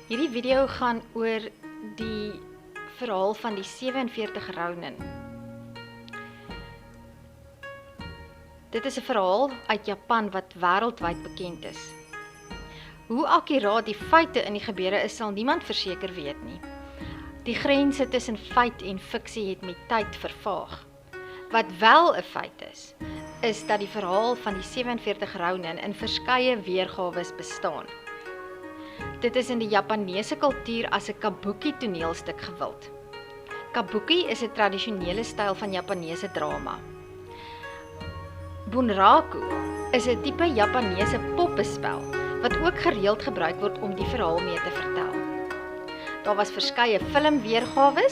Hierdie video gaan oor die verhaal van die 47 Ronin. Dit is 'n verhaal uit Japan wat wêreldwyd bekend is. Hoe akkuraat die feite in die gebeure is, sal niemand verseker weet nie. Die grense tussen feit en fiksie het met tyd vervaag. Wat wel 'n feit is dat die verhaal van die 47 Ronin in verskeie weergawe bestaan. Dit is in die Japaneese kultuur as 'n kabuki toneelstuk gewild. Kabuki is 'n tradisionele styl van Japaneese drama. Bunraku is 'n tipe Japaneese poppespel wat ook gereeld gebruik word om die verhaal mee te vertel. Daar was verskeie filmweergawe,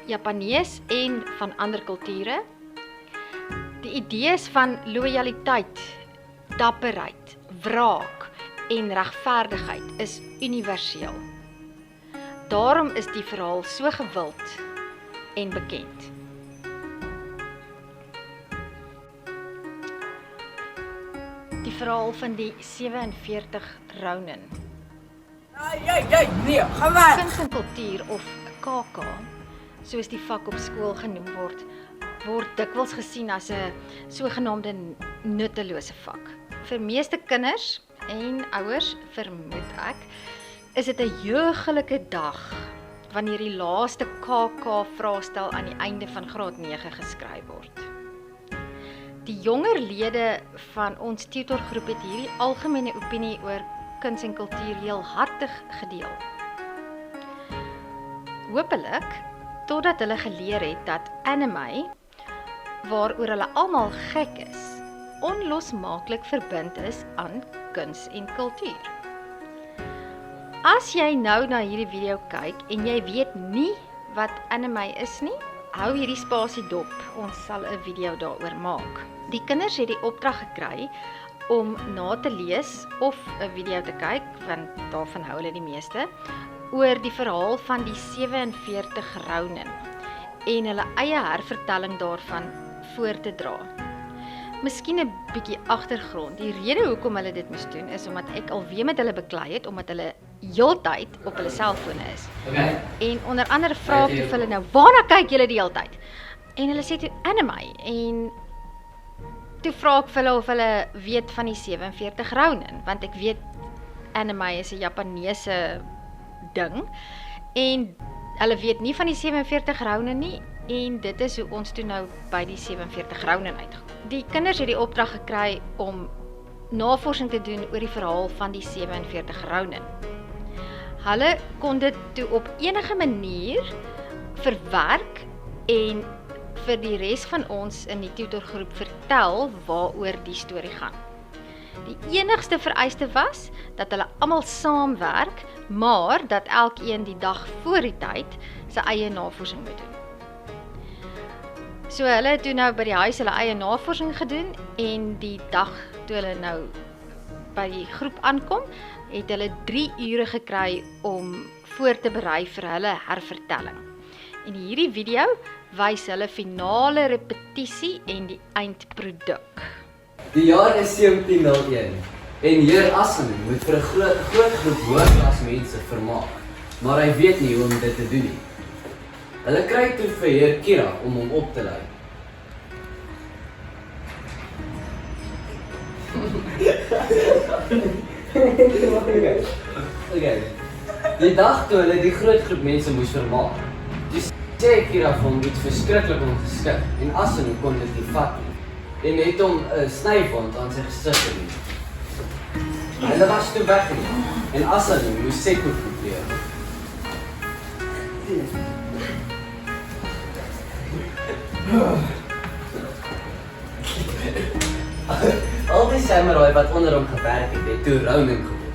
Japanees en van ander kulture. Die idees van lojaliteit, dapperheid, wraak en regverdigheid is universeel. Daarom is die verhaal so gewild en bekend. Die verhaal van die 47 Ronin. Nee, gaan weg! Kuns en kultuur of KK, soos die vak op skool genoem word dikwels gesien as 'n sogenaamde nuttelose vak. Vir meeste kinders en ouers, vermoed ek, is dit 'n jeugelike dag wanneer die laaste KK-vraestel aan die einde van graad 9 geskryf word. Die jonger lede van ons tutorgroep het hierdie algemene opinie oor kuns en kultuur heel hartig gedeel. Hoopelik, totdat hulle geleer het dat anime, waaroor hulle almal gek is, onlosmaaklik verbind is aan kuns en kultuur. As jy nou na hierdie video kyk en jy weet nie wat anime is nie, hou hierdie spasie dop, ons sal 'n video daaroor maak. Die kinders het die opdrag gekry om na te lees of 'n video te kyk, want daarvan hou hulle die meeste, oor die verhaal van die 47 Ronin en hulle eie hervertelling daarvan voor te dra. Miskien 'n bietjie agtergrond. Die rede hoekom hulle dit moes doen is omdat ek alweer met hulle beklei het, omdat hulle heeltyd op hulle selfone is. Okay. En onder andere vra ek toe vir hulle nou, waarna kyk julle die hele tyd? En hulle sê toe anime, en toe vra ek vir hulle of hulle weet van die 47 Ronin, want ek weet anime is 'n Japaneese ding, en hulle weet nie van die 47 Ronin nie, en dit is hoe ons toe nou by die 47 Ronin uitgekom. Die kinders het die opdrag gekry om navorsing te doen oor die verhaal van die 47 Ronin. Hulle kon dit toe op enige manier verwerk en vir die res van ons in die tutorgroep vertel waaroor die storie gaan. Die enigste vereiste was dat hulle almal saamwerk, maar dat elkeen die dag voor die tyd sy eie navorsing moet doen. So hulle het toe nou by die huis hulle eie navorsing gedoen, en die dag toe hulle nou by die groep aankom, het hulle 3 ure gekry om voor te berei vir hulle hervertelling. En hierdie video wys hulle finale repetisie en die eindproduk. Die jaar is 1701 en heer Assen moet vir 'n groot groep hoërklas mense vermaak, maar hy weet nie hoe om dit te doen nie. Hulle kry toe vir heer Kira om hom op te lei. Okay. Die dag toe hulle die groot groep mense moes vermaak, dis sê Kira vir hom iets verskriklik ongeskik en Assen kon dit nie vat nie en het hom 'n snyfwond aan sy gesig gedoen. Hulle was toe weggeneem en Assen moes sekkoe pleeg. Al die samurai wat onder hom gewerk het toe Ronin geword.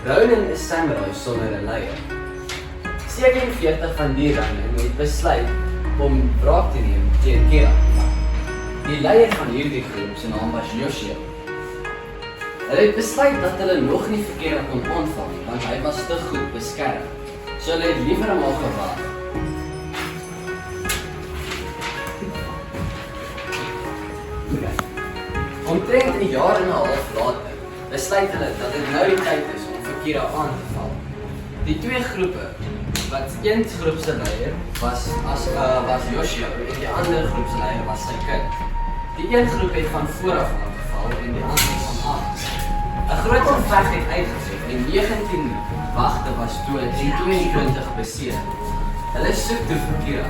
Ronin is samurai sonder 'n leier. 47 van die Ronin het besluit om wraak te neem teen Kira. Die leier van hierdie groep se naam was Yoshio. Hulle het besluit dat hulle nog nie vir Kira kon aanval nie, want hy was te goed beskerm. So hulle het liewer hom al gewag. Omtrent 'n jaar en 'n half later besluit hulle dat dit nou die tyd is om vir Kira aan te val. Die twee groepe, wat een groep se leier was Joshua en die ander groep se leier was sy kind. Die een groep het van vooraf aangeval en die ander van af. 'n Groot geveg het uitgetrek en 19 wagte was dood en 22 beseer. Hulle soek toe vir Kira.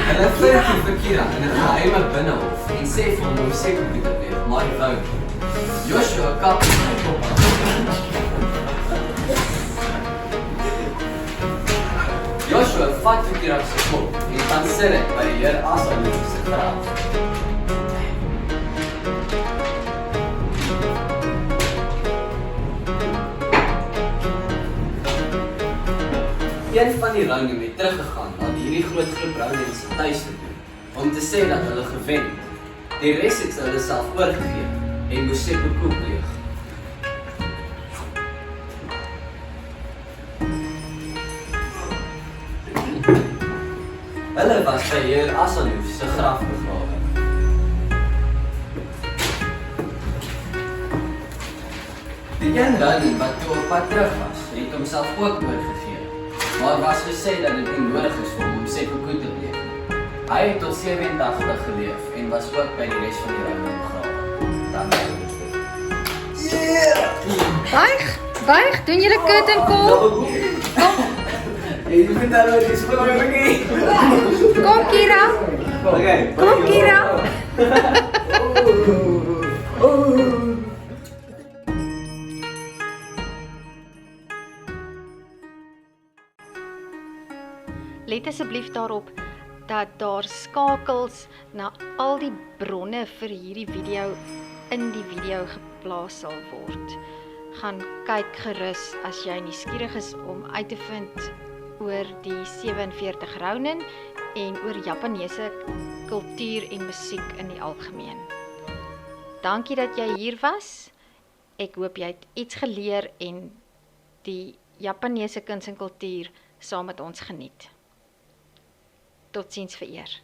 Hulle vind toe vir Kira in 'n geheime binnehof en sê vir hom om seker te wees, maar hy wou nie. Joshua kap sy kop af. Joshua vat vir Kira se kop en gaan sit by die Heer Asael se graf. Een van die Rounen het teruggegaan na hierdie groot groep Rounens se tuis te doen, om te sê dat hulle gewen het. Die res het hulle self oorgegee en moes seppuku pleeg. Hulle was by Heer Asael se graf begrawe. Die een Rounen wat toe op pad terug was, het homself ook oorgegee. Maar was gesê dat dit nie nodig is vir hom om seppuku te pleeg. Hy het tot 87 geleef en was ook by die res van die Rounen begrawe. Dankie. Buig, doen julle curtain call? Jy moet daar nou iets vir my begin. Kom Kira. Okay. Kom Kira. Let asseblief daarop dat daar skakels na al die bronne vir hierdie video in die video geplaas sal word. Gaan kyk gerus as jy nuuskierig is om uit te vind oor die 47 Rounen en oor Japaneese kultuur en musiek in die algemeen. Dankie dat jy hier was. Ek hoop jy het iets geleer en die Japaneese kuns en kultuur saam met ons geniet. Totsiens vereer.